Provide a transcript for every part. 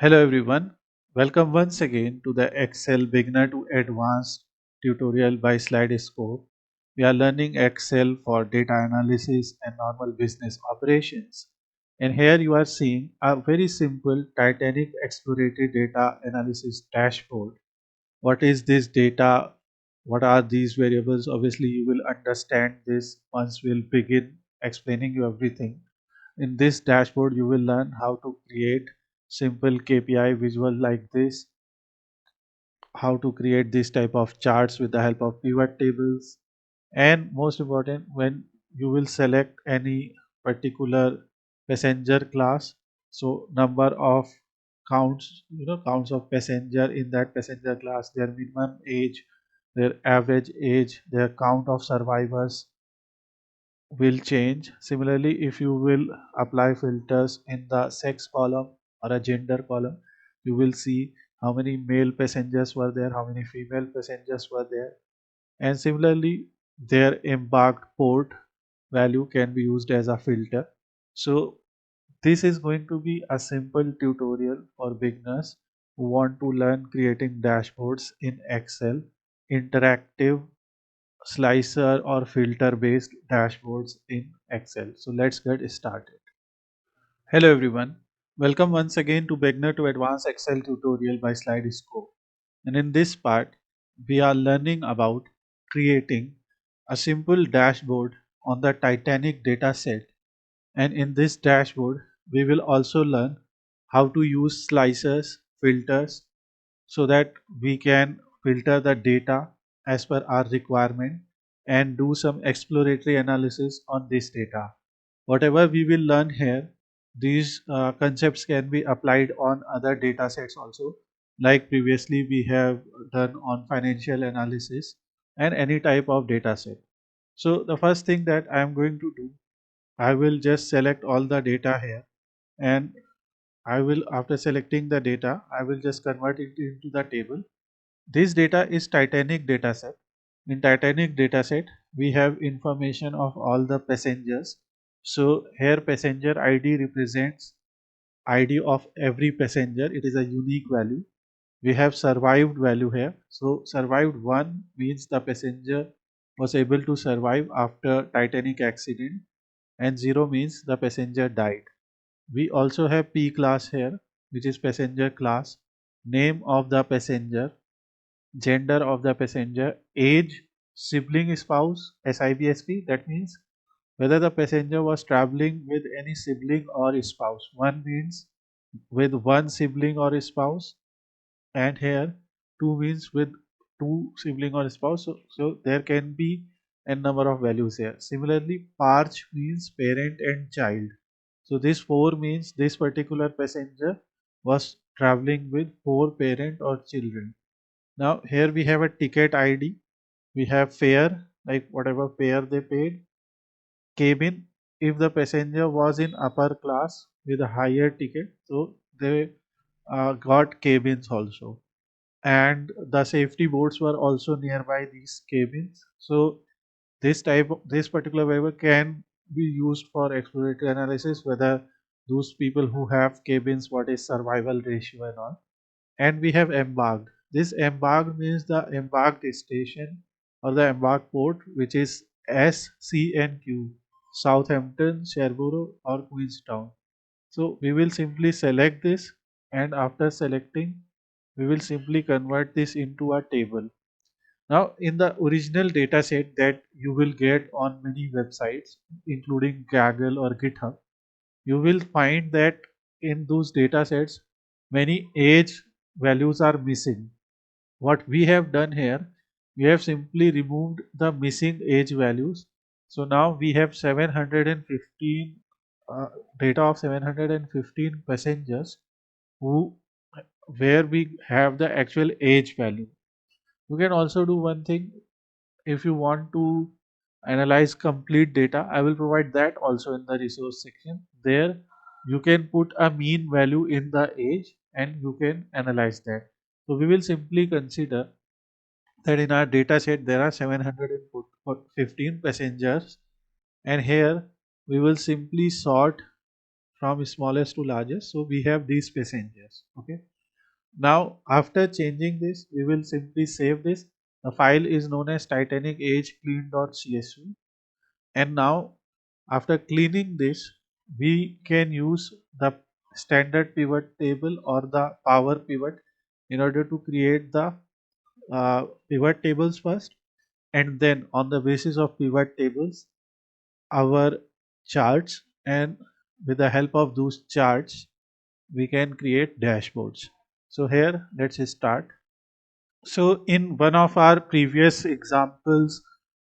Hello everyone, welcome once again to the Excel Beginner to Advanced tutorial by Slidescope. We are learning Excel for data analysis and normal business operations. And here you are seeing a very simple Titanic exploratory data analysis dashboard. What is this data? What are these variables? Obviously, you will understand this once we'll begin explaining you everything. In this dashboard, you will learn how to create simple KPI visual like this, how to create this type of charts with the help of pivot tables, and most important, when you will select any particular passenger class, so number of counts, counts of passenger in that passenger class, their minimum age, their average age, their count of survivors will change. Similarly, if you will apply filters in the sex column or a gender column, you will see how many male passengers were there, how many female passengers were there, and similarly, their embarked port value can be used as a filter. So, this is going to be a simple tutorial for beginners who want to learn creating dashboards in Excel, interactive slicer or filter based dashboards in Excel. So let's get started. Hello everyone. Welcome once again to Beginner to Advanced Excel tutorial by Slidescope. And in this part, we are learning about creating a simple dashboard on the Titanic data set. And in this dashboard, we will also learn how to use slicers, filters, so that we can filter the data as per our requirement and do some exploratory analysis on this data. Whatever we will learn here, these concepts can be applied on other data sets also, like previously we have done on financial analysis and any type of data set. So the first thing that I am going to do, I will just select all the data here, and I will, after selecting the data, I will just convert it into the table. This data is Titanic dataset. In Titanic dataset, we have information of all the passengers. So here passenger ID represents ID of every passenger. It is a unique value. We have survived value here. So survived 1 means the passenger was able to survive after Titanic accident, and 0 means the passenger died. We also have P class here, which is passenger class, name of the passenger, gender of the passenger, age, sibling, spouse, SIBSP, that means whether the passenger was traveling with any sibling or spouse. One means with one sibling or spouse, and here two means with two sibling or spouse. So there can be a number of values here. Similarly, parch means parent and child. So this 4 means this particular passenger was traveling with 4 parent or children. Now here we have a ticket ID, we have fare, like whatever fare they paid, cabin, if the passenger was in upper class with a higher ticket, so they got cabins also. And the safety boards were also nearby these cabins. So this particular variable can be used for exploratory analysis, whether those people who have cabins, what is survival ratio and all. And we have embarked. This embarked means the embarked station or the embarked port, which is S, C, and Q, Southampton, Cherbourg, or Queenstown. So we will simply select this, and after selecting, we will simply convert this into a table. Now, in the original data set that you will get on many websites, including Kaggle or GitHub, you will find that in those data sets, many age values are missing. What we have done here, we have simply removed the missing age values. So now we have 715 uh, data of 715 passengers who where we have the actual age value. You can also do one thing. If you want to analyze complete data, I will provide that also in the resource section. There you can put a mean value in the age and you can analyze that. So we will simply consider that in our data set there are 715 passengers, and here we will simply sort from smallest to largest. So we have these passengers. Okay. Now after changing this, we will simply save this. The file is known as Titanic Age clean.csv. And now after cleaning this, we can use the standard pivot table or the power pivot in order to create the pivot tables first, and then on the basis of pivot tables our charts, and with the help of those charts we can create dashboards. So here let's start. So in one of our previous examples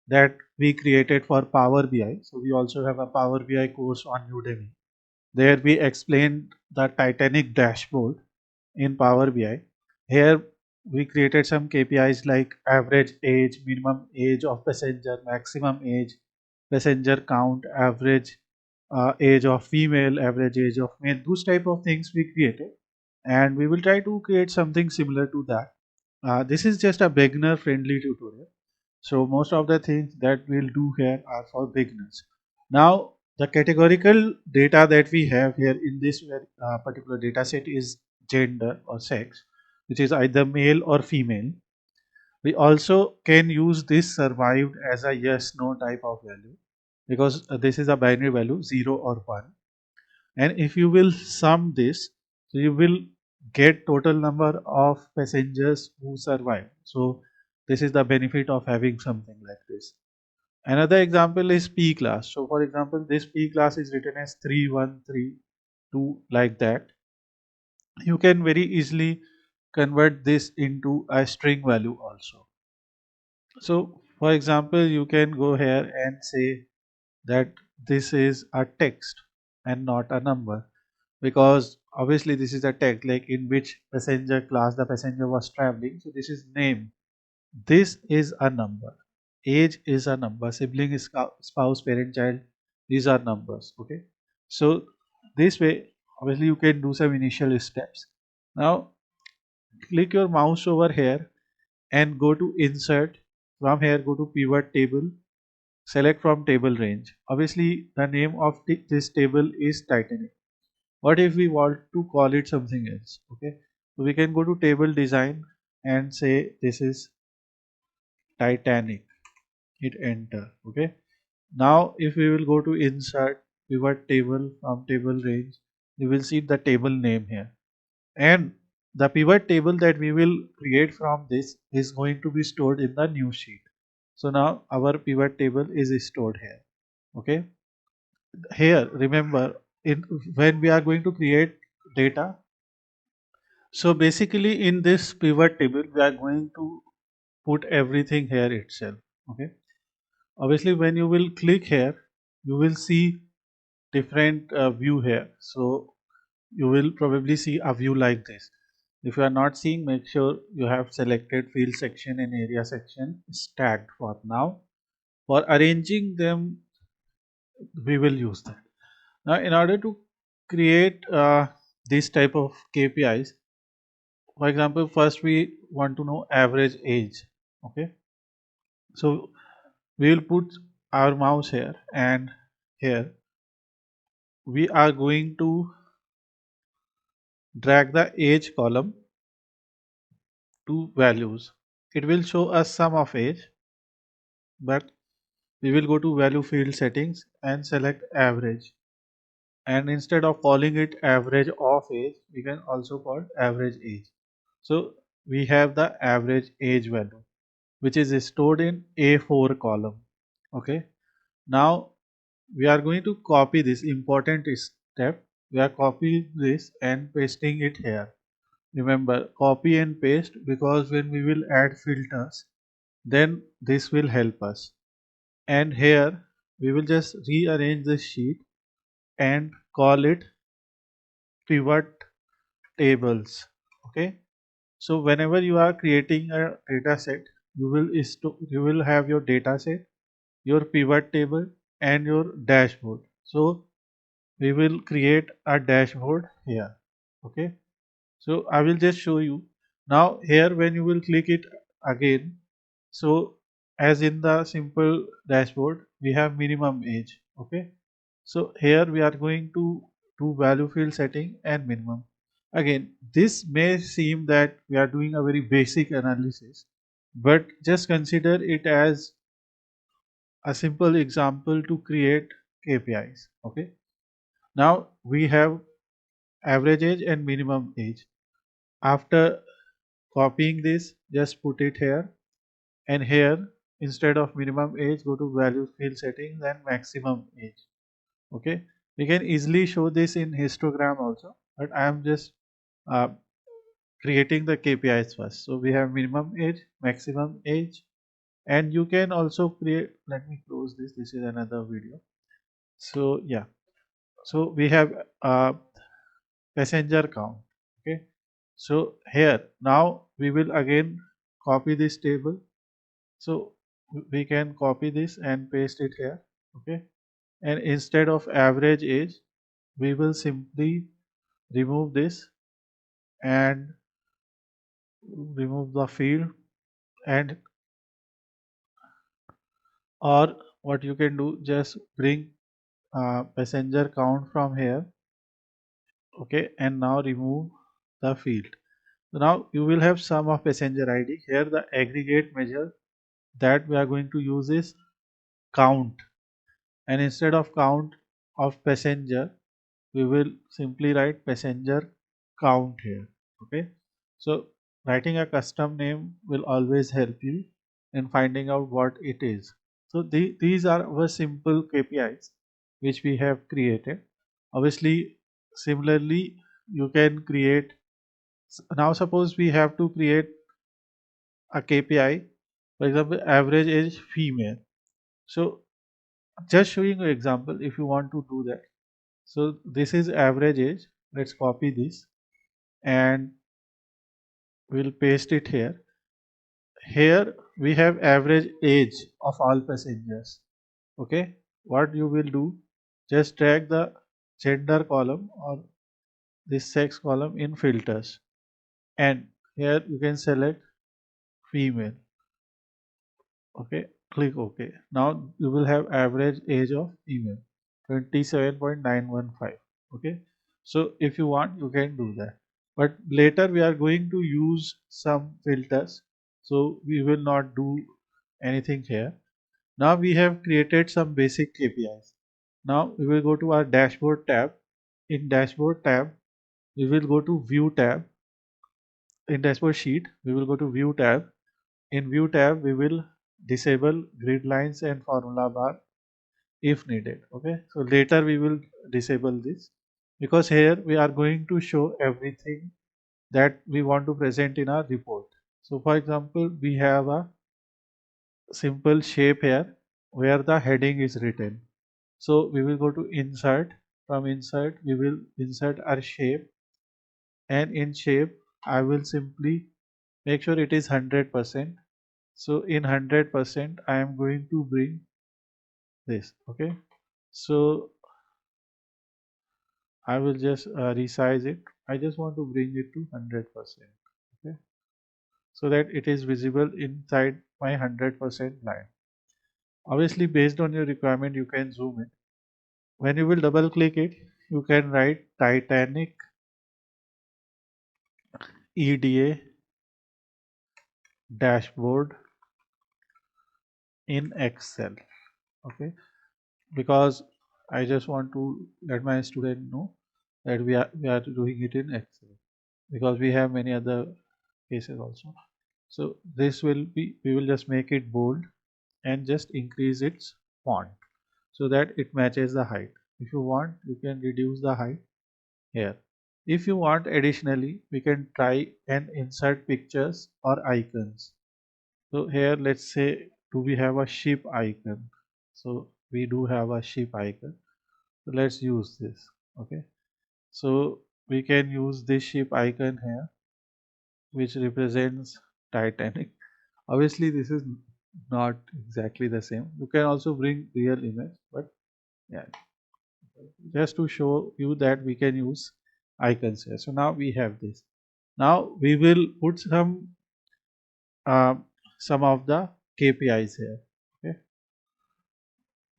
that we created for Power BI, so we also have a Power BI course on Udemy. There we explained the Titanic dashboard in Power BI. Here we created some KPIs like average age, minimum age of passenger, maximum age, passenger count, average age of female, average age of male. Those type of things we created, and we will try to create something similar to that. This is just a beginner friendly tutorial. So most of the things that we'll do here are for beginners. Now the categorical data that we have here in this particular data set is gender or sex, which is either male or female. We also can use this survived as a yes no type of value, because this is a binary value 0 or 1. And if you will sum this, so you will get total number of passengers who survive. So this is the benefit of having something like this. Another example is P class. So for example, this P class is written as 3132, like that. You can very easily convert this into a string value also. So for example, you can go here and say that this is a text and not a number, because obviously this is a text like in which passenger class the passenger was traveling. So this is name, this is a number, age is a number, sibling is spouse, parent, child, these are numbers. Okay, so this way obviously you can do some initial steps. Now click your mouse over here and go to insert. From here go to pivot table, select from table range. Obviously the name of this table is Titanic. What if we want to call it something else? Okay, so we can go to table design and say this is Titanic, hit enter. Okay, now if we will go to insert pivot table from table range, you will see the table name here, and the pivot table that we will create from this is going to be stored in the new sheet. So now our pivot table is stored here. Okay, here remember, in when we are going to create data, so basically in this pivot table we are going to put everything here itself. Okay, obviously when you will click here you will see different view here. So you will probably see a view like this. If you are not seeing, make sure you have selected field section and area section stacked for now. For arranging them we will use that. Now in order to create this type of KPIs, for example, first we want to know average age. Okay, so we will put our mouse here, and here we are going to drag the age column to values. It will show us sum of age, but we will go to value field settings and select average, and instead of calling it average of age we can also call average age. So we have the average age value which is stored in A4 column. Okay, now we are going to copy this important step. We are copying this and pasting it here. Remember, copy and paste, because when we will add filters then this will help us. And here we will just rearrange this sheet and call it pivot tables. Okay, so whenever you are creating a data set, you will have your data set, your pivot table, and your dashboard. So we will create a dashboard here. Okay, so I will just show you. Now here when you will click it again, so as in the simple dashboard we have minimum age. Okay, so here we are going to to value field setting and minimum. Again, this may seem that we are doing a very basic analysis, but just consider it as a simple example to create KPIs. Okay. Now we have average age and minimum age. After copying this, just put it here, and here instead of minimum age, go to value field settings and maximum age. Okay. We can easily show this in histogram also, but I am just uh, creating the KPIs first. So we have minimum age, maximum age, and you can also create. Let me close this. This is another video. So yeah, so we have passenger count. Okay, so here now we will again copy this table. So we can copy this and paste it here. Okay, and instead of average age, we will simply remove this and remove the field, and or what you can do, just bring passenger count from here. Okay, and now remove the field. So now you will have sum of passenger ID. Here the aggregate measure that we are going to use is count, and instead of count of passenger, we will simply write passenger count here. Okay, so writing a custom name will always help you in finding out what it is. So these are our simple KPIs which we have created. Obviously, similarly, you can create. Now suppose we have to create a KPI, for example, average age female. So just showing you example, if you want to do that. So this is average age. Let's copy this and we'll paste it here. Here we have average age of all passengers. Okay, what you will do, just drag the gender column or this sex column in filters, and here you can select female. Okay, click OK. Now you will have average age of female 27.915. Okay, so if you want, you can do that, but later we are going to use some filters, so we will not do anything here. Now we have created some basic KPIs. Now we will go to our dashboard tab. In dashboard tab, we will go to view tab. In dashboard sheet, we will go to view tab. In view tab, we will disable grid lines and formula bar if needed. Okay, so later we will disable this, because here we are going to show everything that we want to present in our report. So for example, we have a simple shape here where the heading is written. So we will go to insert. From insert, we will insert our shape, and in shape I will simply make sure it is 100%. So in 100% I am going to bring this. Okay, so I will just resize it. I just want to bring it to 100%. Okay, so that it is visible inside my 100% line. Obviously, based on your requirement, you can zoom in. When you will double click it, you can write Titanic EDA dashboard in Excel. Okay, because I just want to let my student know that we are doing it in Excel, because we have many other cases also. So this will be, we will just make it bold and just increase its font so that it matches the height. If you want, you can reduce the height here. If you want, additionally, we can try and insert pictures or icons. So here, let's say, do we have a ship icon? So we do have a ship icon. So let's use this. Okay. So we can use this ship icon here, which represents Titanic. Obviously, this is not exactly the same. You can also bring real image, but yeah, just to show you that we can use icons here. So now we have this. Now we will put uh, some of the KPIs here. Okay.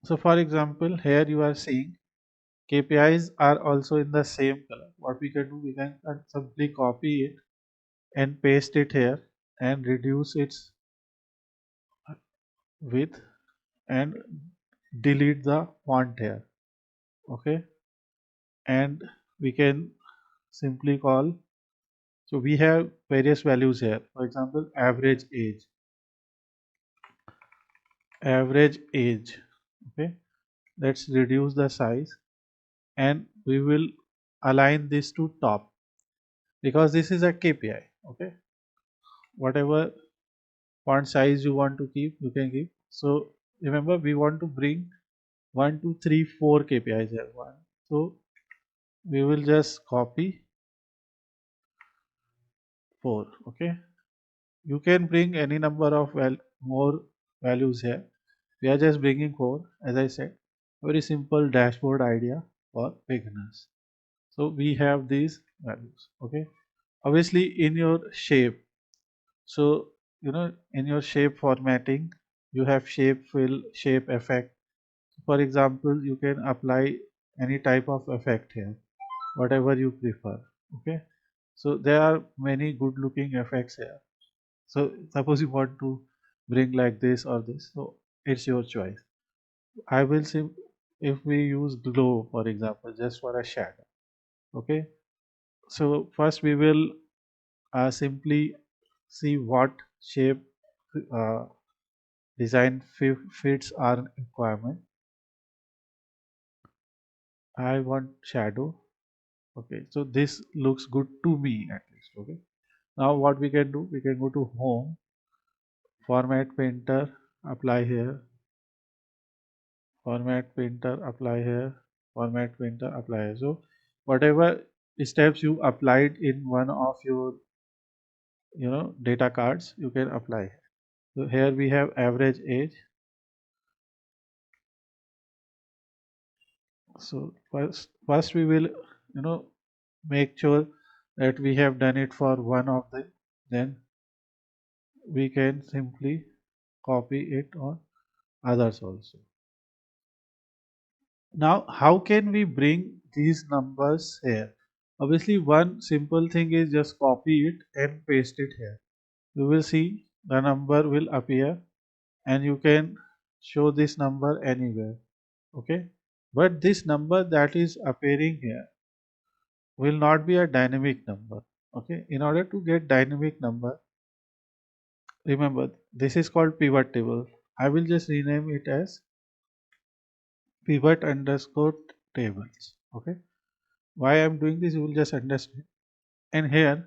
So for example, here you are seeing KPIs are also in the same color. What we can do, we can simply copy it and paste it here and reduce its width and delete the font here. Okay, and we can simply call, so we have various values here. For example, average age. Okay, let's reduce the size and we will align this to top because this is a KPI. Okay, whatever font size you want to keep, you can keep. So remember, we want to bring 1 2 3 4 KPIs here. One, so we will just copy 4. Okay, you can bring any number of more values here. We are just bringing 4, as I said. Very simple dashboard idea for beginners. So we have these values. Okay, obviously in your shape, so in your shape formatting, you have shape fill, shape effect. For example, you can apply any type of effect here, whatever you prefer. Okay, so there are many good looking effects here. So suppose you want to bring like this or this, so it's your choice. I will say, if we use glow for example, just for a shadow. Okay, so first we will simply see what shape uh, design fits our requirement. I want shadow. Okay, so this looks good to me at least. Okay, now what we can do, we can go to home, format painter, apply here, format painter, apply here, format painter, apply here. So whatever steps you applied in one of your data cards, you can apply. So here we have average age. So first we will make sure that we have done it for one of them. Then we can simply copy it on others also. Now, how can we bring these numbers here? Obviously, one simple thing is just copy it and paste it here. You will see the number will appear and you can show this number anywhere. Okay, but this number that is appearing here will not be a dynamic number. Okay, in order to get dynamic number, remember this is called pivot table. I will just rename it as pivot underscore tables. Okay, why I'm doing this you will just understand. And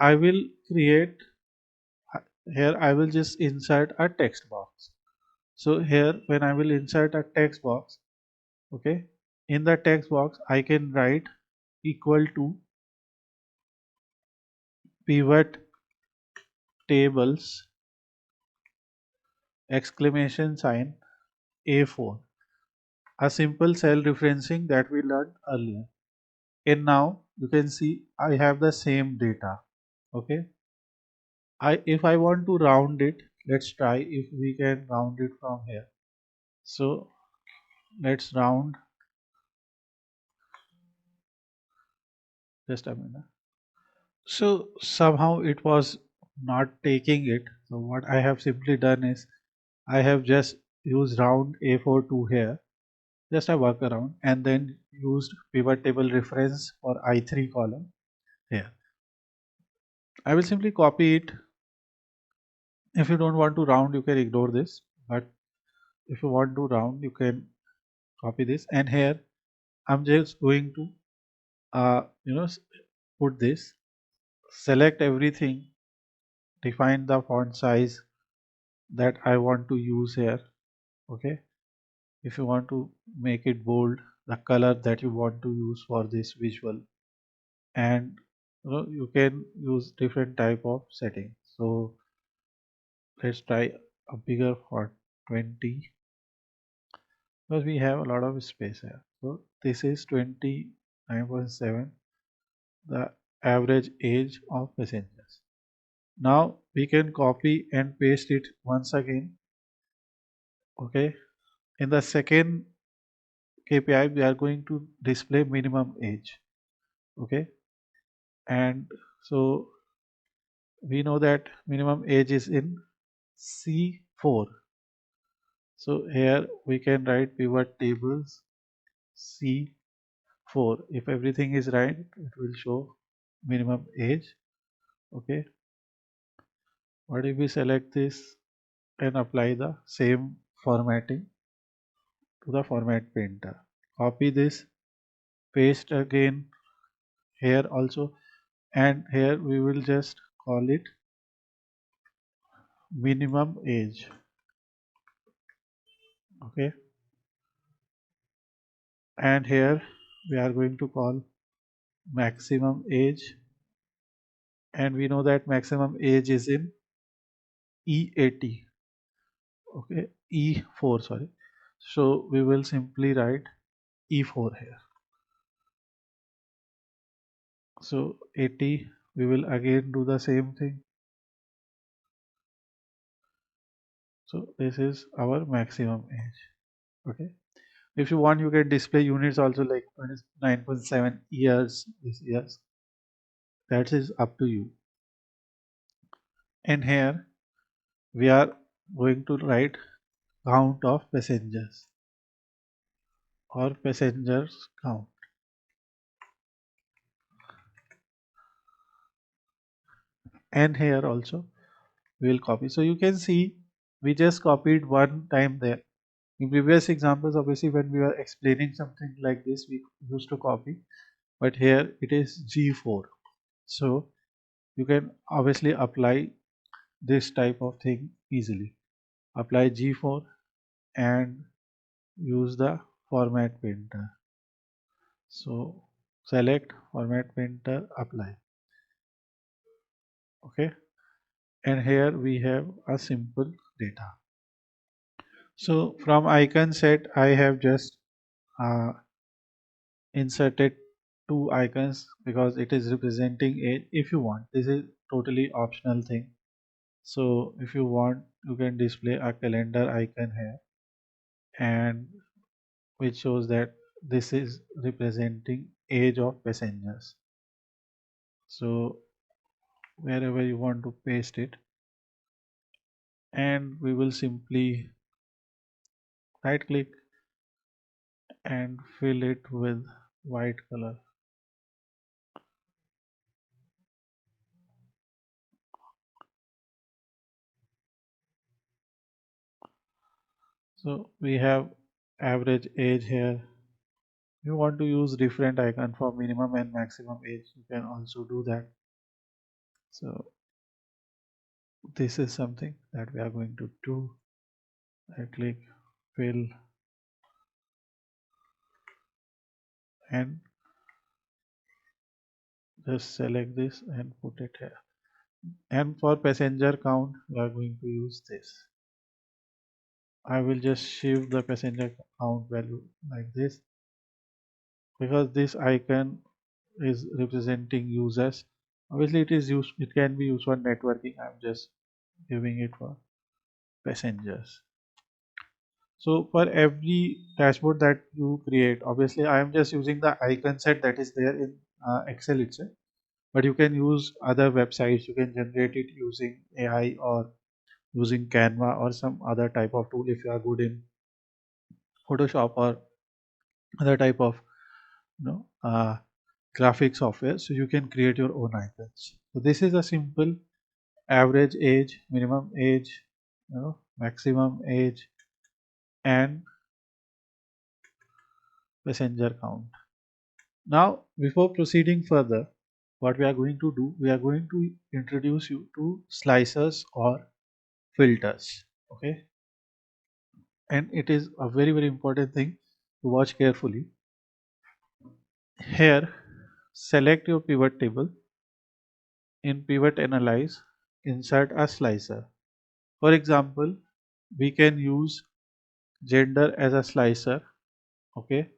I will create here I will just insert a text box. So here when I will insert a text box, okay, in the text box I can write equal to pivot tables exclamation sign A4, a simple cell referencing that we learned earlier. And now you can see I have the same data. Okay, if I want to round it, let's try if we can round it from here. So let's round, just a minute. So somehow it was not taking it. So what I have simply done is I have just used round A4 to here, just a workaround, and then used pivot table reference for I3 column here. I will simply copy it. If you don't want to round, you can ignore this, but if you want to round, you can copy this. And here I'm just going to put this, select everything, define the font size that I want to use here. Okay, if you want to make it bold, the color that you want to use for this visual, and you can use different type of settings. So let's try a bigger font, 20, because we have a lot of space here. So this is 29.7, the average age of passengers. Now we can copy and paste it once again. Okay, in the second KPI, we are going to display minimum age. Okay, and so we know that minimum age is in C4. So here we can write pivot tables C4. If everything is right, it will show minimum age. Okay, what if we select this and apply the same formatting to the format painter? Copy this, paste again here also, and here we will just call it minimum age. Okay, and here we are going to call maximum age, and we know that maximum age is in E80. Okay, E4, sorry. So we will simply write E4 here. So 80, we will again do the same thing. So this is our maximum age. Okay, if you want, you can display units also, like 29.7 years, this years. That is up to you. And here we are going to write count of passengers or passengers count. And here also we will copy. So you can see we just copied one time there. In previous examples, obviously when we were explaining something like this, we used to copy, but here it is G4. So you can obviously apply this type of thing easily. Apply G4 and use the format painter. So select format painter, apply. Okay, and here we have a simple data. So from icon set, I have just uh, inserted two icons because it is representing a, if you want, this is totally optional thing. So if you want, you can display a calendar icon here, and which shows that this is representing age of passengers. So wherever you want to paste it, and we will simply right click and fill it with white color. So we have average age here. You want to use different icon for minimum and maximum age, you can also do that. So this is something that we are going to do. I click fill and just select this and put it here. And for passenger count, we are going to use this. I will just shift the passenger count value like this, because this icon is representing users. Obviously it is used, it can be used for networking. I'm just giving it for passengers. So for every dashboard that you create, obviously I am just using the icon set that is there in Excel itself, but you can use other websites. You can generate it using AI or using Canva or some other type of tool if you are good in Photoshop or other type of graphic software. So you can create your own icons. So this is a simple average age, minimum age, maximum age, and passenger count. Now, before proceeding further, what we are going to do, we are going to introduce you to slicers or filters. Okay, and it is a very important thing to watch carefully. Here, select your pivot table. In pivot analyze, insert a slicer. For example, we can use gender as a slicer, okay,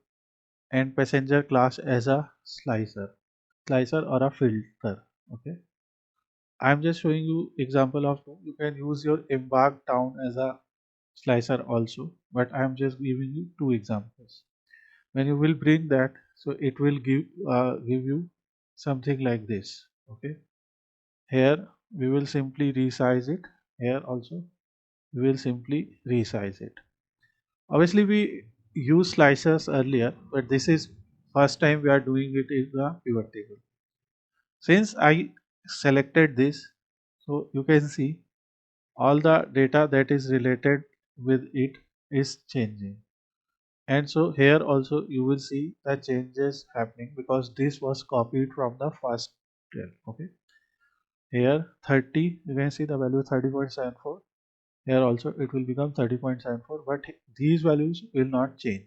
and passenger class as a slicer or a filter. Okay, I'm just showing you example of, you can use your embark town as a slicer also, but I'm just giving you two examples. When you will bring that, so it will give you something like this. Okay, here we will simply resize it. Here also we will simply resize it. Obviously we used slicers earlier, but this is first time we are doing it in the pivot table. Since I selected this, so you can see all the data that is related with it is changing. And so here also you will see the changes happening because this was copied from the first cell. Okay, here 30, you can see the value 30.74. Here also it will become 30.74, but these values will not change.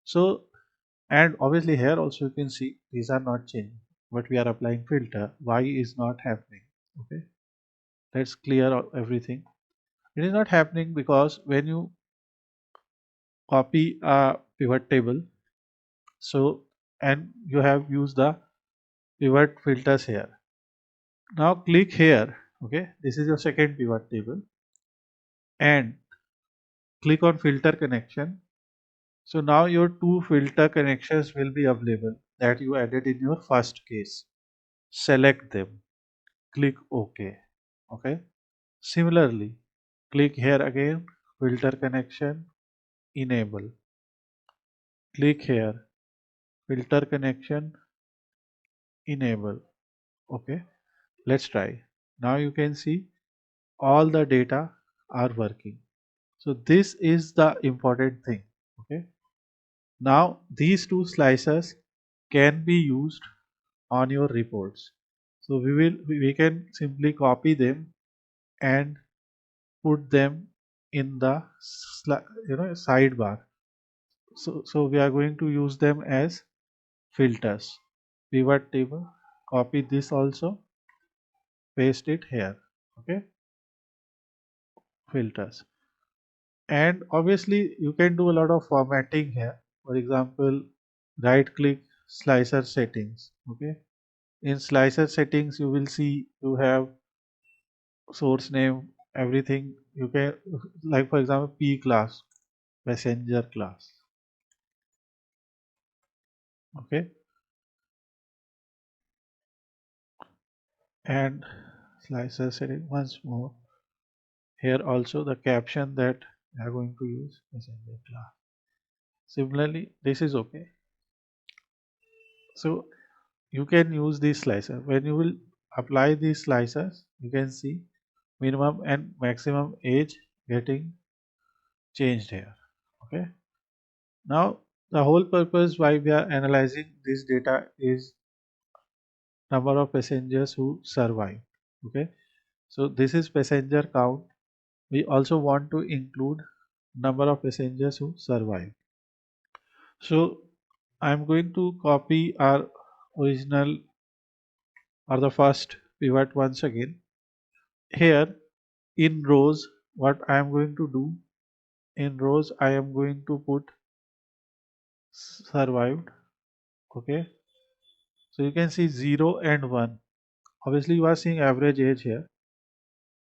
So, and obviously here also you can see these are not changing, but we are applying filter. Why is not happening? Okay, let's clear everything. It is not happening because when you copy a pivot table, so and you have used the pivot filters here. Now click here. Okay, this is your second pivot table, and click on filter connection. So now your two filter connections will be available that you added in your first case. Select them, click OK. Okay. Similarly, click here again, filter connection, enable. Click here, filter connection, enable. Okay. Let's try. Now you can see all the data are working. So this is the important thing. Okay. Now these two slices can be used on your reports. So we can simply copy them and put them in the sidebar. So we are going to use them as filters. Pivot table, copy this also, paste it here. Okay, filters. And obviously you can do a lot of formatting here. For example, right click slicer settings. Okay, in slicer settings you will see you have source name, everything. You can, like for example, P class, passenger class. Okay, and slicer setting once more. Here also the caption that we are going to use passenger class. Similarly, this is okay. So you can use this slicer. When you will apply these slicers, you can see minimum and maximum age getting changed here. Okay. Now the whole purpose why we are analyzing this data is number of passengers who survive. Okay. So this is passenger count. We also want to include number of passengers who survive. So I'm going to copy our original or the first pivot once again. Here in rows, what I am going to do, in rows I am going to put survived. Okay, so you can see 0 and 1. Obviously you are seeing average age here.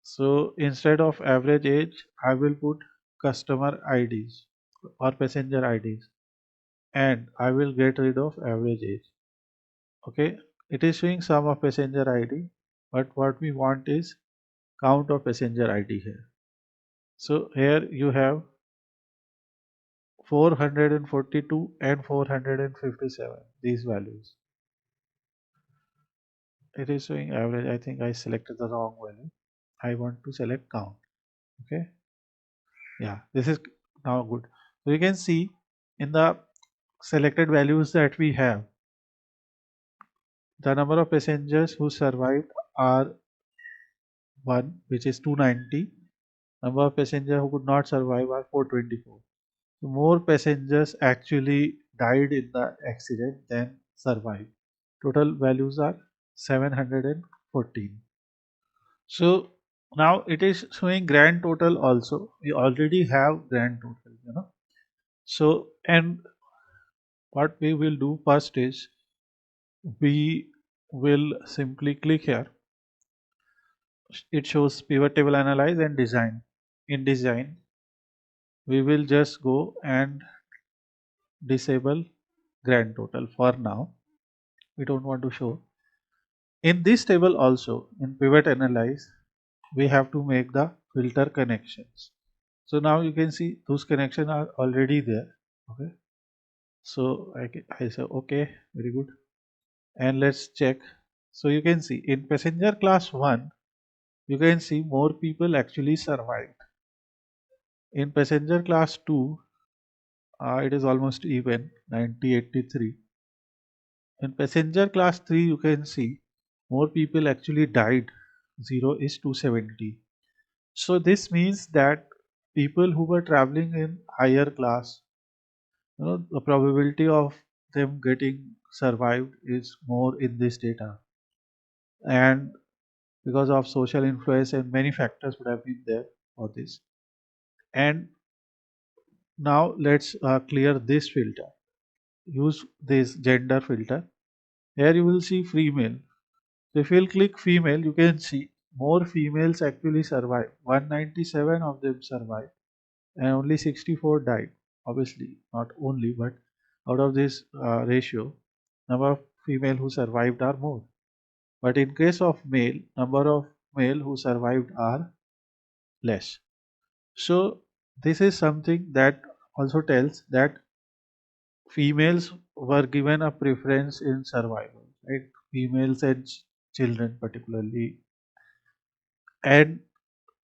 So instead of average age, I will put customer IDs or passenger IDs, and I will get rid of average age. Okay, it is showing sum of passenger ID, but what we want is count of passenger ID here. So here you have 442 and 457, these values. It is showing average. I think I selected the wrong value. I want to select count. Okay, yeah, this is now good. So you can see in the selected values that we have, the number of passengers who survived are 1, which is 290. Number of passengers who could not survive are 424. So more passengers actually died in the accident than survived. Total values are 714. So now it is showing grand total also. We already have grand total. So, and what we will do first is we will simply click here. It shows pivot table analyze and design. In design, we will just go and disable grand total for now. We don't want to show. In this table also, in pivot analyze, we have to make the filter connections. So now you can see those connections are already there. Okay. So I say okay, very good. And let's check. So you can see in passenger class 1, you can see more people actually survived. In passenger class 2, it is almost even 90-83. In passenger class 3, you can see more people actually died. 0 is 270. So this means that people who were traveling in higher class, the probability of them getting survived is more in this data. And because of social influence and many factors would have been there for this. And now let's clear this filter. Use this gender filter. Here you will see female. So if you'll click female, you can see more females actually survive. 197 of them survived and only 64 died. Obviously, not only, but out of this ratio, number of female who survived are more. But in case of male, number of male who survived are less. So this is something that also tells that females were given a preference in survival, right? Females and children particularly, and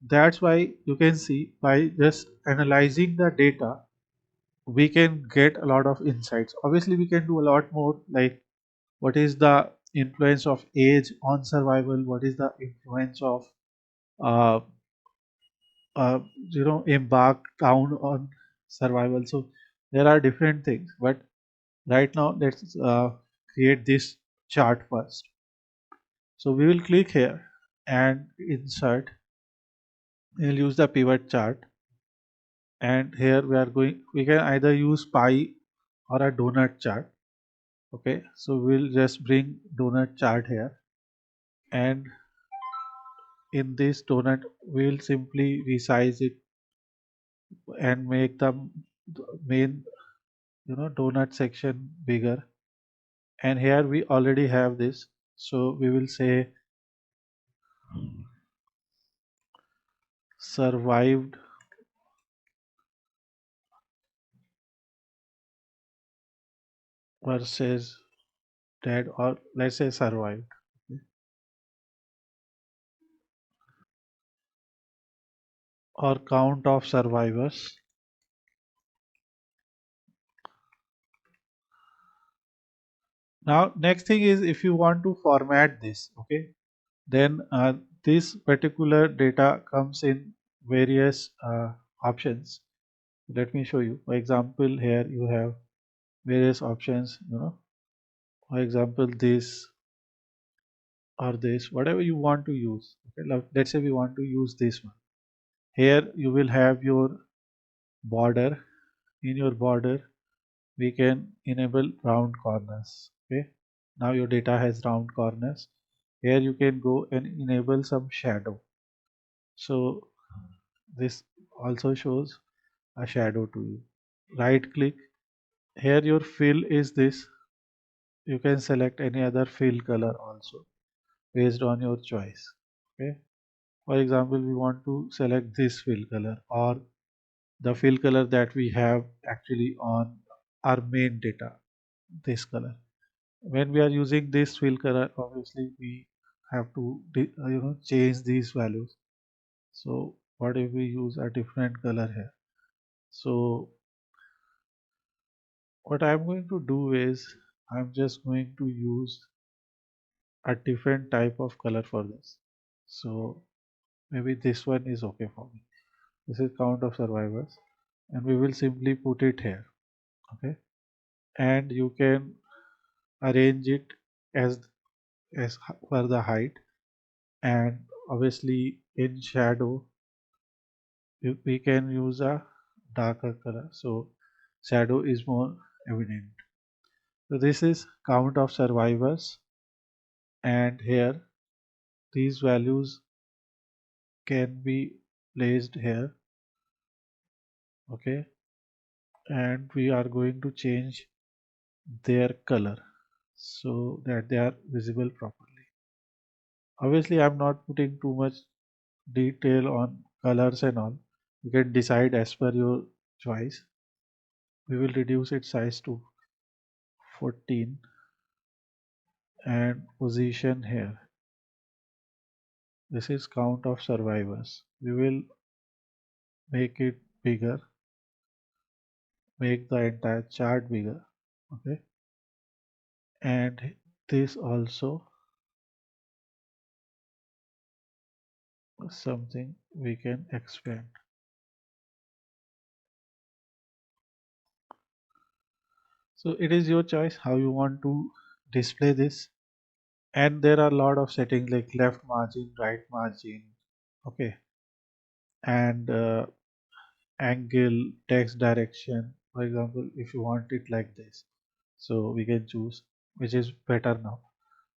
that's why you can see by just analyzing the data, we can get a lot of insights. Obviously, we can do a lot more, like what is the influence of age on survival, what is the influence of uh, uh, embark down on survival. So there are different things, but right now let's create this chart first. So we will click here and insert. We'll use the pivot chart, and here we can either use pie or a donut chart. Okay, so we'll just bring donut chart here, and in this donut we'll simply resize it and make the main donut section bigger. And here we already have this, so we will say survived versus dead, or let's say survived, or count of survivors. Now next thing is, if you want to format this, okay, then this particular data comes in various options. Let me show you. For example, here you have various options, for example this or this, whatever you want to use. Okay, let's say we want to use this one. Here you will have your border. In your border we can enable round corners. Okay, now your data has round corners. Here you can go and enable some shadow. So this also shows a shadow to you. Right click. Here your fill is this. You can select any other fill color also based on your choice. Okay, for example, we want to select this fill color, or the fill color that we have actually on our main data, this color. When we are using this fill color, obviously we have to change these values. So what if we use a different color here? So what I'm going to do is, I'm just going to use a different type of color for this. So maybe this one is okay for me. This is count of survivors, and we will simply put it here. Okay, and you can arrange it as per the height, and obviously in shadow we can use a darker color, so shadow is more evident. So this is count of survivors, and here these values can be placed here. Okay, and we are going to change their color so that they are visible properly. Obviously, I'm not putting too much detail on colors and all. You can decide as per your choice. We will reduce its size to 14 and position here. This is count of survivors. We will make it bigger, make the entire chart bigger. Okay, and this also something we can expand. So it is your choice how you want to display this. And there are a lot of settings like left margin, right margin, okay, and angle, text direction. For example, if you want it like this, so we can choose which is better now.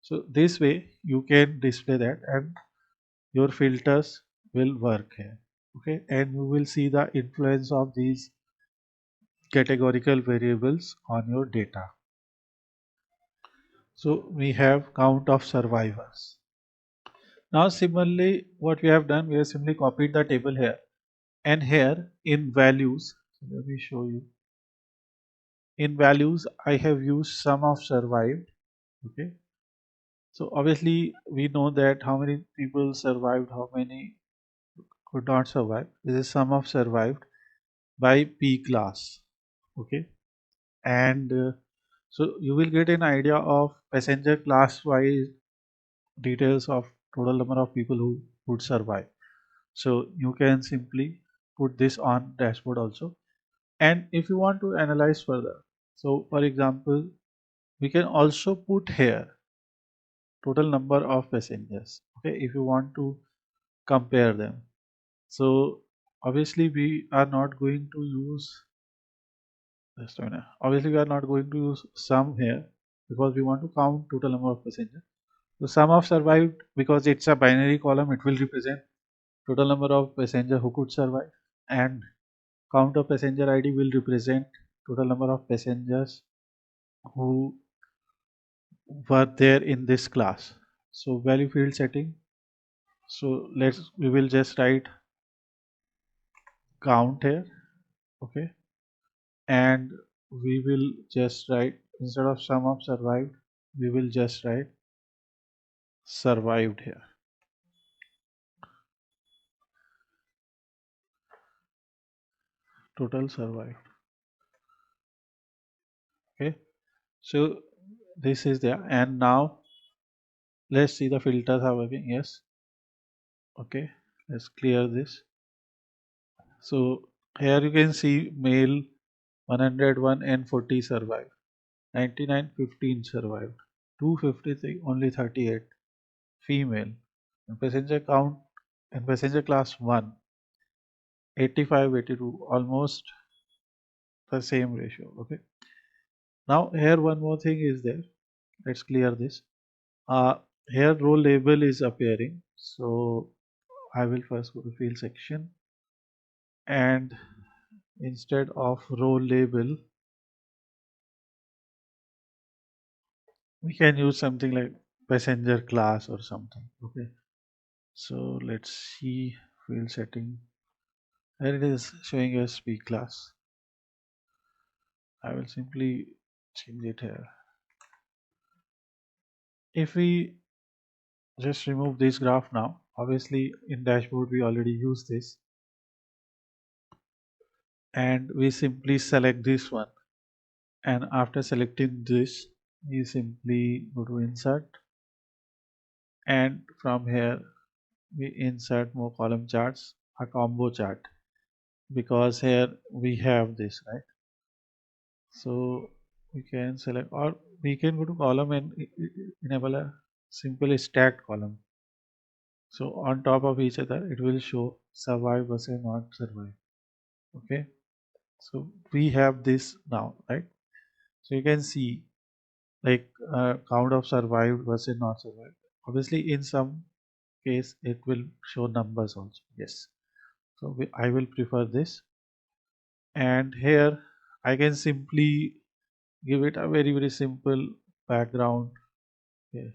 So this way you can display that and your filters will work here. Okay, and you will see the influence of these categorical variables on your data. So we have count of survivors. Now similarly what we have done, we have simply copied the table here, and here in values, so let me show you. In values I have used sum of survived. Okay, so obviously we know that how many people survived, how many could not survive. This is sum of survived by P class. Okay, and so you will get an idea of passenger class wise details of total number of people who would survive. So you can simply put this on dashboard also. And if you want to analyze further, so for example, we can also put here total number of passengers. Okay, if you want to compare them. So obviously we are not going to use just a minute. Obviously we are not going to use sum here because we want to count total number of passengers. So sum of survived, because it's a binary column, it will represent total number of passenger who could survive, and count of passenger ID will represent total number of passengers who were there in this class. So value field setting. So we will just write count here. Okay, and we will just write, instead of sum of survived, we will just write survived here. Total survived. Okay, so this is there, and now let's see the filters are working. Yes. Okay, let's clear this. So here you can see male 101 and 40 survived, 99 15 survived, 253 only 38 female, and passenger count and passenger class 1 85 82 almost the same ratio. Okay, now here one more thing is there. Let's clear this. uh, Here row label is appearing, so I will first go to field section, and instead of row label we can use something like passenger class or something. Okay, so let's see field setting. There it is showing us P class. I will simply change it here. If we just remove this graph now, obviously in dashboard we already use this, and we simply select this one, and after selecting this we simply go to insert, and from here we insert more column charts, a combo chart, because here we have this, right? So we can select, or we can go to column and enable a simple stacked column. So on top of each other it will show survive versus not survive. Okay, so we have this now, right? So you can see like count of survived versus not survived. Obviously in some case it will show numbers also. Yes, so I will prefer this. And here I can simply give it a very simple background here,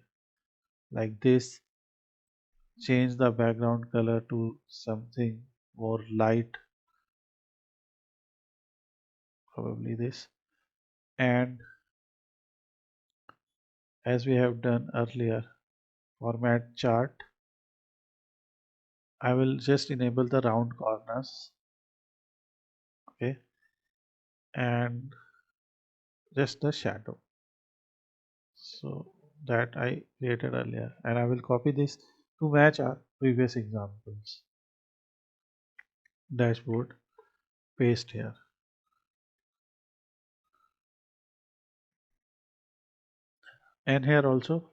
like this. Change the background color to something more light, probably this. And as we have done earlier, format chart, I will just enable the round corners, okay, and just the shadow. So that I created earlier, and I will copy this to match our previous examples. Dashboard, paste here. And here also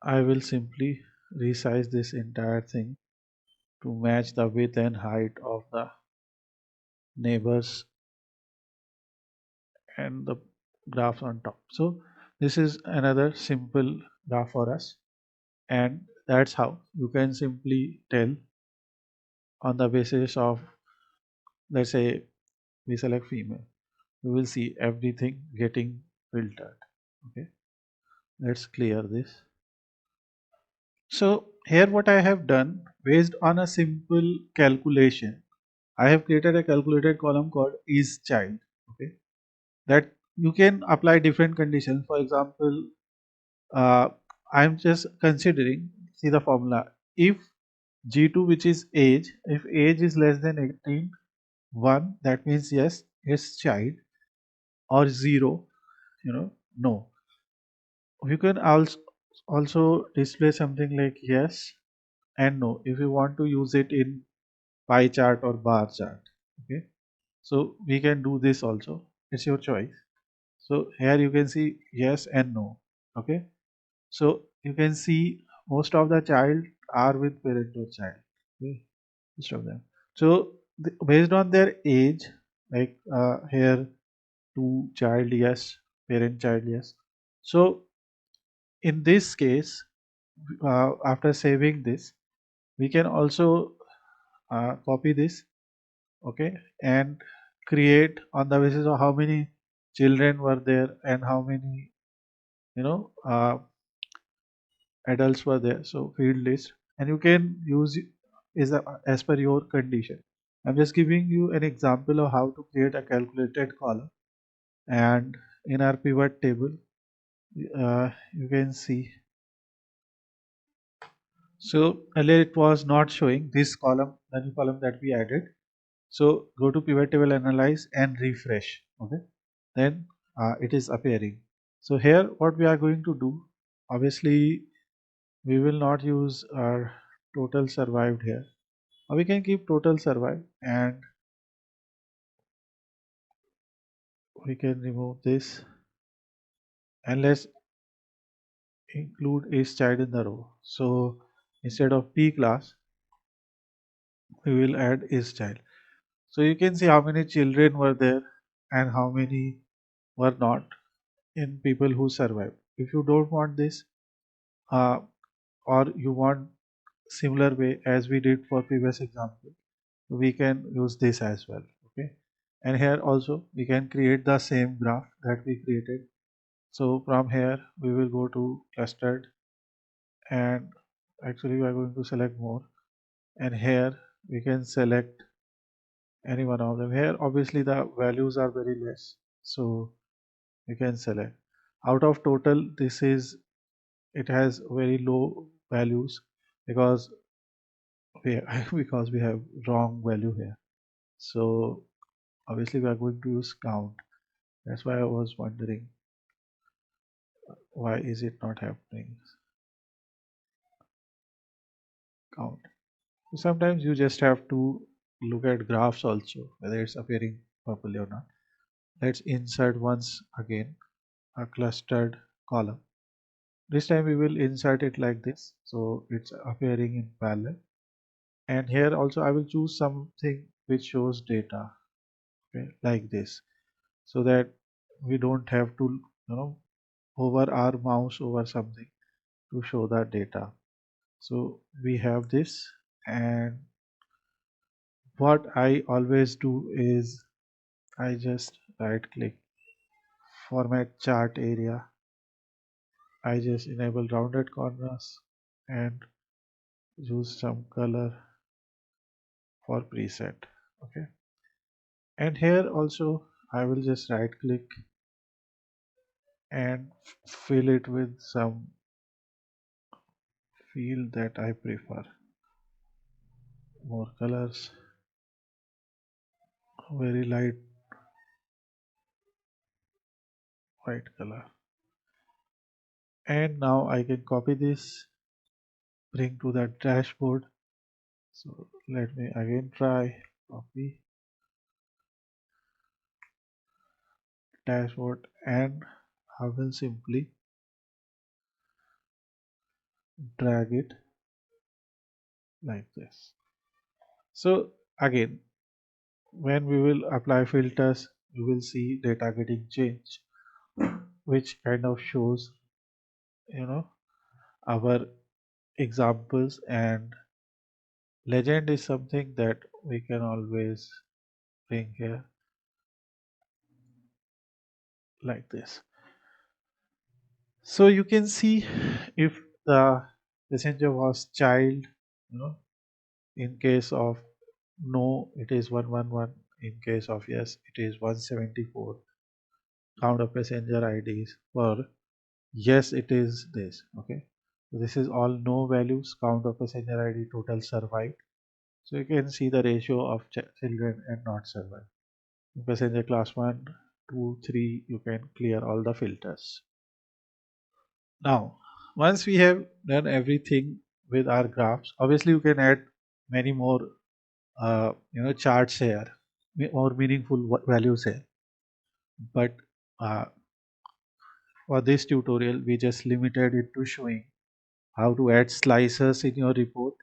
I will simply resize this entire thing to match the width and height of the neighbors and the graphs on top. So this is another simple graph for us, and that's how you can simply tell on the basis of, let's say we select female, you will see everything getting filtered. Okay, let's clear this. So here what I have done, based on a simple calculation, I have created a calculated column called is child. Okay, that you can apply different conditions. For example, I'm just considering, see the formula, if G2, which is age, if age is less than 18, 1, that means yes, is child, or 0, no. You can also display something like yes and no if you want to use it in pie chart or bar chart. Okay, so we can do this also, it's your choice. So here you can see yes and no. Okay, so you can see most of the child are with parent or child. Okay, most of them. So based on their age, like here to child yes, parent child yes. So in this case, after saving this, we can also copy this, okay, and create on the basis of how many children were there and how many, you know, adults were there. So field list, and you can use it as per your condition. I'm just giving you an example of how to create a calculated column. And in our pivot table, you can see, so earlier it was not showing this column, the new column that we added. So go to pivot table, analyze and refresh. Okay, then it is appearing. So here what we are going to do, obviously we will not use our total survived here. Or we can keep total survived, and we can remove this, and let's include is child in the row. So instead of P class, we will add is child. So you can see how many children were there and how many were not in people who survived. If you don't want this, uh, or you want similar way as we did for previous example, we can use this as well. Okay, and here also we can create the same graph that we created. So from here we will go to clustered, and actually we are going to select more, and here we can select any one of them. Here obviously the values are very less, so you can select out of total. This is, it has very low values because we because we have wrong value here. So obviously we are going to use count. That's why I was wondering why is it not happening. Count. So sometimes you just have to look at graphs also whether it's appearing properly or not. Let's insert once again a clustered column. This time we will insert it like this, so it's appearing in parallel. And here also I will choose something which shows data, okay, like this, so that we don't have to, hover our mouse over something to show the data. So we have this, and what I always do is I just right click format chart area. I just enable rounded corners and use some color for preset. Okay, and here also I will just right click and fill it with some field that I prefer. More colors, very light white color. And now I can copy this, bring to the dashboard. So let me again try copy dashboard, and I will simply drag it like this. So again, when we will apply filters, you will see data getting changed, which kind of shows, you know, our examples. And legend is something that we can always bring here like this. So you can see if the passenger was child, you know, in case of no, it is 111. In case of yes, it is 174. Count of passenger IDs. For yes, it is this. Okay. So this is all no values. Count of passenger ID total survived. So you can see the ratio of children and not survived. Passenger class 1, 2, 3, you can clear all the filters. Now, once we have done everything with our graphs, obviously you can add many more charts here, more meaningful values here. But uh, for this tutorial, we just limited it to showing how to add slicers in your report,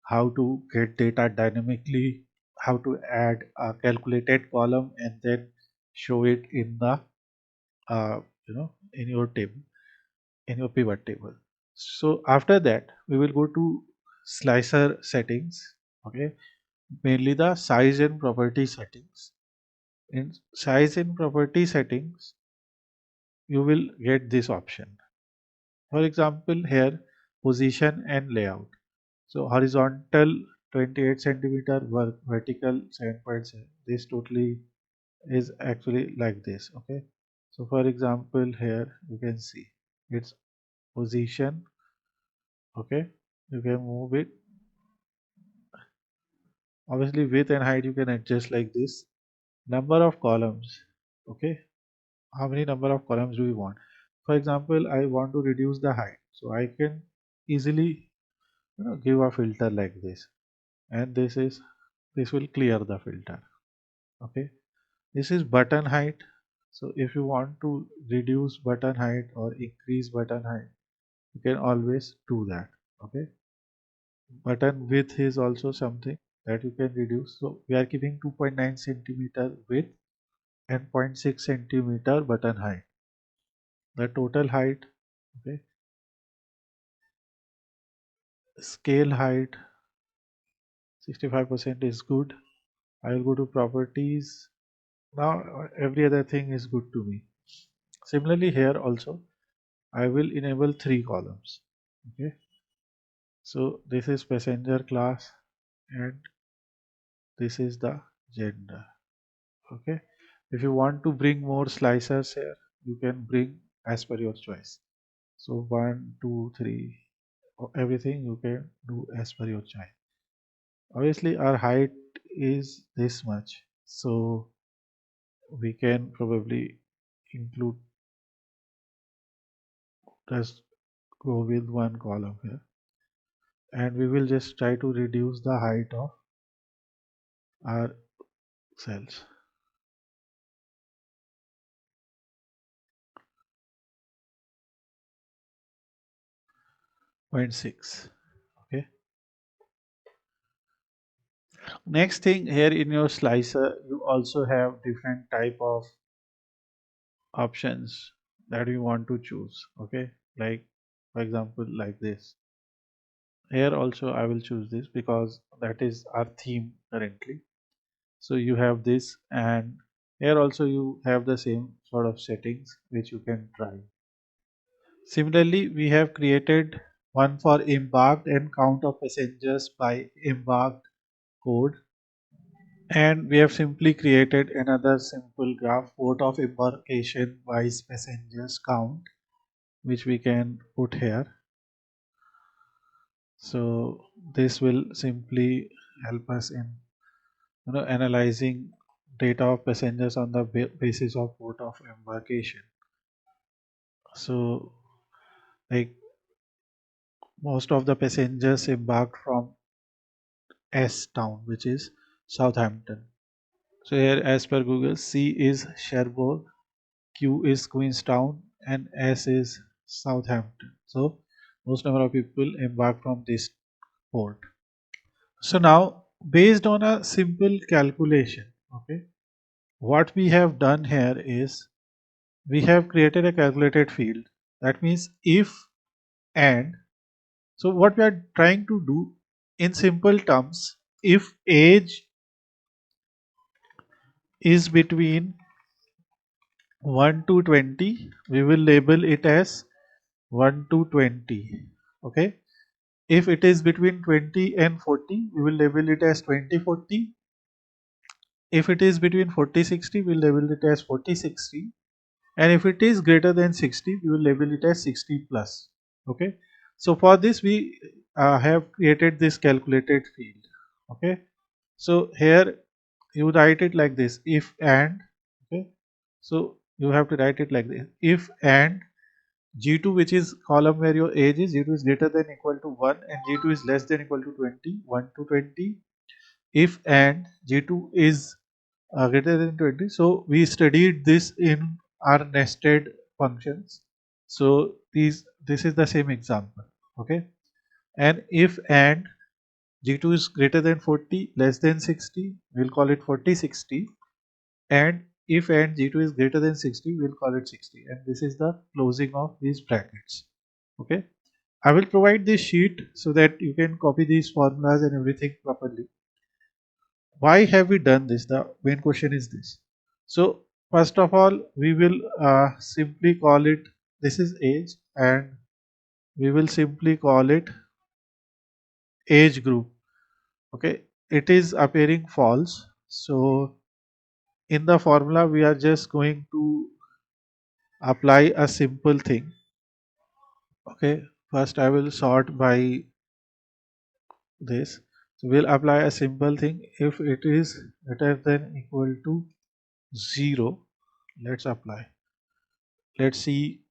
how to get data dynamically, how to add a calculated column and then show it in the in your table, in your pivot table. So after that, we will go to slicer settings. Okay, mainly the size and property settings. In size and property settings, you will get this option. For example, here position and layout. So horizontal 28 centimeter, vertical 7.7. This totally is actually like this. Okay. So for example, here you can see its position. Okay. You can move it. Obviously, width and height you can adjust like this. Number of columns. Okay. How many number of columns do we want? For example, I want to reduce the height. So I can easily give a filter like this, and this will clear the filter. Okay, this is button height. So if you want to reduce button height or increase button height, you can always do that. Okay, button width is also something that you can reduce. So we are keeping 2.9 centimeter width and zero point 0.6 centimeter button height. The total height. Okay, scale height 65% is good. I will go to properties. Now every other thing is good to me. Similarly here also I will enable 3 columns. Okay, so this is passenger class and this is the gender. Okay, if you want to bring more slicers here, you can bring as per your choice. So 1, 2, 3, everything you can do as per your choice. Obviously our height is this much, so we can probably include, just go with 1 column here, and we will just try to reduce the height of our cells. 0.6. Okay, next thing, here in your slicer you also have different type of options that you want to choose. Okay, like for example like this. Here also I will choose this because that is our theme currently. So you have this, and Here also you have the same sort of settings which you can try. Similarly, we have created one for embarked and count of passengers by embarked code, and we have simply created another simple graph port of embarkation wise passengers count, which we can put here. So this will simply help us in analyzing data of passengers on the basis of port of embarkation. So like most of the passengers embarked from S town, which is Southampton. So here, as per Google, C is Cherbourg, Q is Queenstown, and S is Southampton. So most number of people embark from this port. So now, based on a simple calculation, okay, what we have done here is we have created a calculated field. That means if and. So what we are trying to do in simple terms, if age is between 1 to 20, we will label it as 1 to 20. Okay. If it is between 20 and 40, we will label it as 2040. If it is between 40-60, we will label it as 40-60. And if it is greater than 60, we will label it as 60 plus. Okay. So for this, we have created this calculated field. Okay. So here you write it like this: if and. Okay. So you have to write it like this: if and G2, which is column where your age is, G2 is greater than equal to 1 and G2 is less than equal to 20, 1 to 20. If and G2 is greater than 20. So we studied this in our nested functions. So this is the same example. Okay. And if and G2 is greater than 40, less than 60, we'll call it 40-60. And if and G2 is greater than 60, we'll call it 60. And this is the closing of these brackets. Okay. I will provide this sheet so that you can copy these formulas and everything properly. Why have we done this? The main question is this. So first of all, we will simply call it, this is age, and we will simply call it age group. Okay. It is appearing false. So in the formula, we are just going to apply a simple thing. Okay. First, I will sort by this. So we'll apply a simple thing. If it is greater than equal to 0, let's apply. Let's see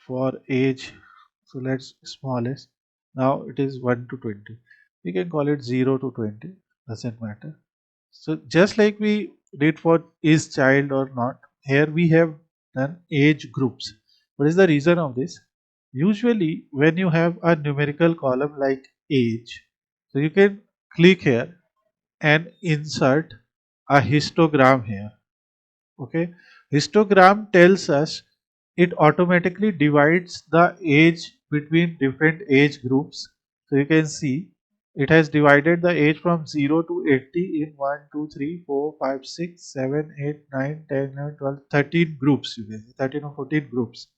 for age. So let's smallest. Now it is 1 to 20. We can call it 0 to 20. Doesn't matter. So just like we did for is child or not, here we have done age groups. What is the reason of this? Usually when you have a numerical column like age, so you can click here and insert a histogram here. Okay. Histogram tells us it automatically divides the age between different age groups. So you can see it has divided the age from 0 to 80 in 1, 2, 3, 4, 5, 6, 7, 8, 9, 10, 11, 12, 13 groups. You can see 13 or 14 groups.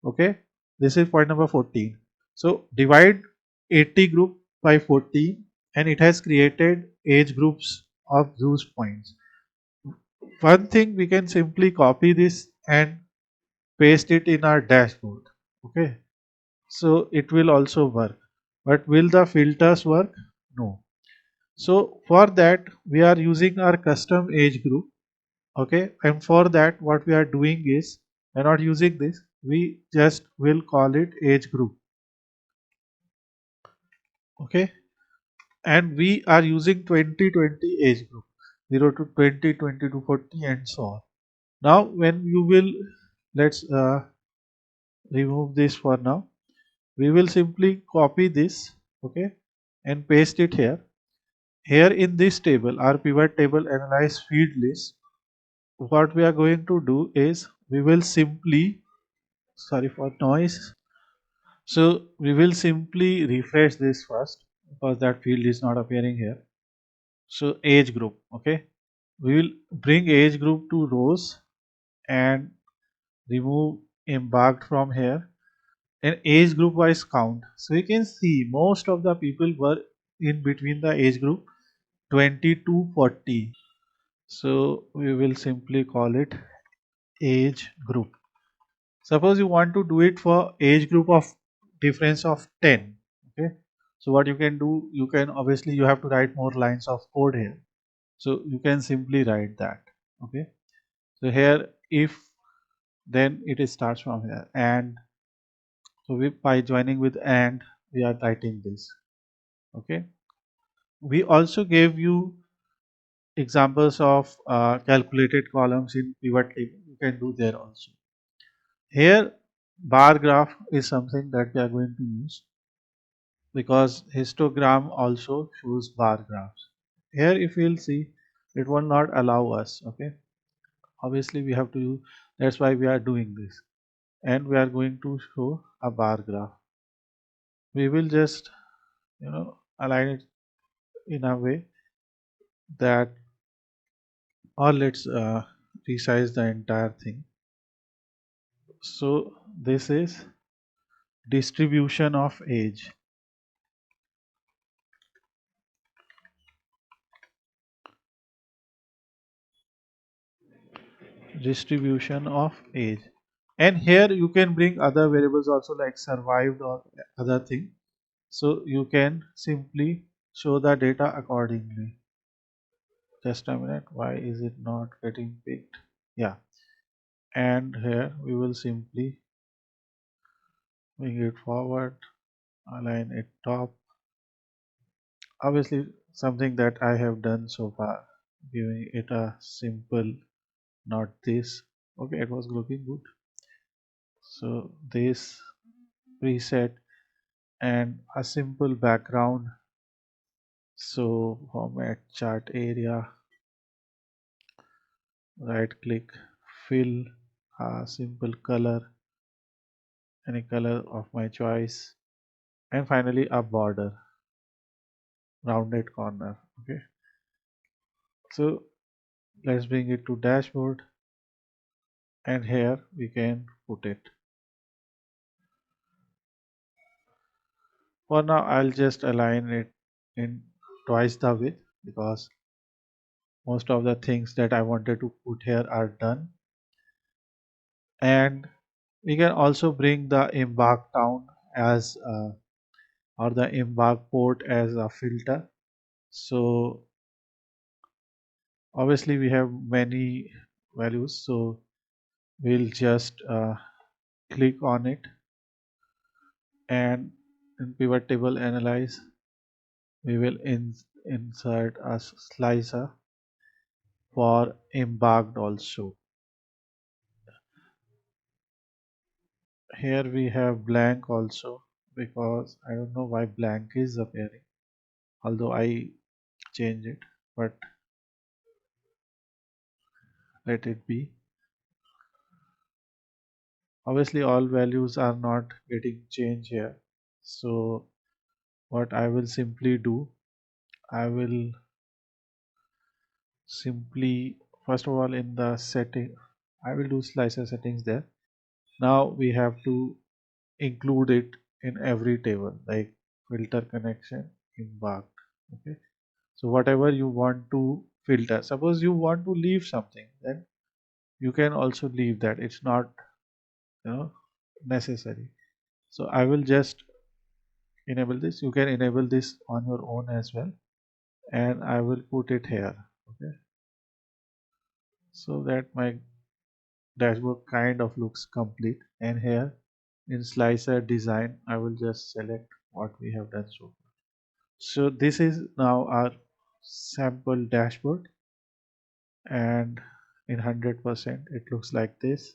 Okay. This is point number 14. So divide 80 group by 14 and it has created age groups of those points. One thing, we can simply copy this and paste it in our dashboard. Okay. So it will also work. But will the filters work? No. So for that we are using our custom age group. Okay. And for that what we are doing is, we are not using this. We just will call it age group. Okay. And we are using 2020 age group. 0 to 20, 20 to 40 and so on. Now when you will, let's remove this for now. We will simply copy this, okay, and paste it here. Here in this table, our pivot table analyze field list, what we are going to do is we will simply, sorry for noise, so we will simply refresh this first because that field is not appearing here. So age group, okay, We will bring age group to rows and remove embarked from here and age group wise count. So you can see most of the people were in between the age group 20 to 40. So we will simply call it age group. Suppose you want to do it for age group of difference of 10. Okay. So what you can do, you can obviously you have to write more lines of code here. So you can simply write that. Okay. So here if then it starts from here and so we by joining with and we are writing this. Okay. We also gave you examples of calculated columns in pivot table. You can do there also. Here bar graph is something that we are going to use because histogram also shows bar graphs. Here if you'll see it will not allow us. Okay. Obviously we have to use, that's why we are doing this and we are going to show a bar graph. We will just align it in a way that or let's resize the entire thing. So this is distribution of age. Distribution of age. And here you can bring other variables also like survived or other thing. So you can simply show the data accordingly. Just a minute, why is it not getting picked? Yeah, and here we will simply bring it forward, align it top. Obviously something that I have done so far, giving it a simple, not this. Okay, it was looking good. So this preset and a simple background. So format chart area, right click, fill a simple color, any color of my choice, and finally a border, rounded corner. Okay, so let's bring it to dashboard and here we can put it. For now I'll just align it in twice the width because most of the things that I wanted to put here are done. And we can also bring the embark down as or the embark port as a filter. So obviously we have many values, so we'll just click on it and in pivot table analyze we will insert a slicer for embarked also. Here we have blank also because I don't know why blank is appearing, although I change it, but let it be. Obviously all values are not getting changed here, so what I will simply do, I will simply first of all in the setting I will do slicer settings there. Now we have to include it in every table like filter connection embarked. Okay, so whatever you want to filter, suppose you want to leave something, then you can also leave that, it's not necessary. So I will just enable this, you can enable this on your own as well, and I will put it here. Okay, so that my dashboard kind of looks complete. And here in slicer design I will just select what we have done so far. So this is now our sample dashboard and in 100% it looks like this.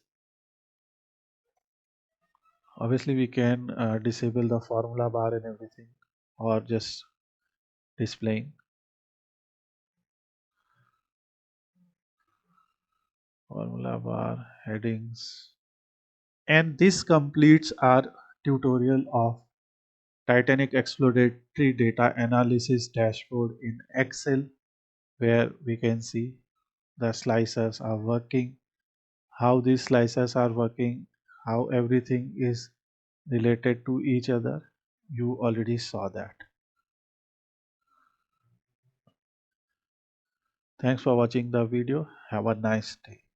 Obviously we can disable the formula bar and everything or just displaying formula bar headings. And this completes our tutorial of Titanic exploratory data analysis dashboard in Excel, where we can see the slicers are working, how these slicers are working, how everything is related to each other. You already saw that. Thanks for watching the video. Have a nice day.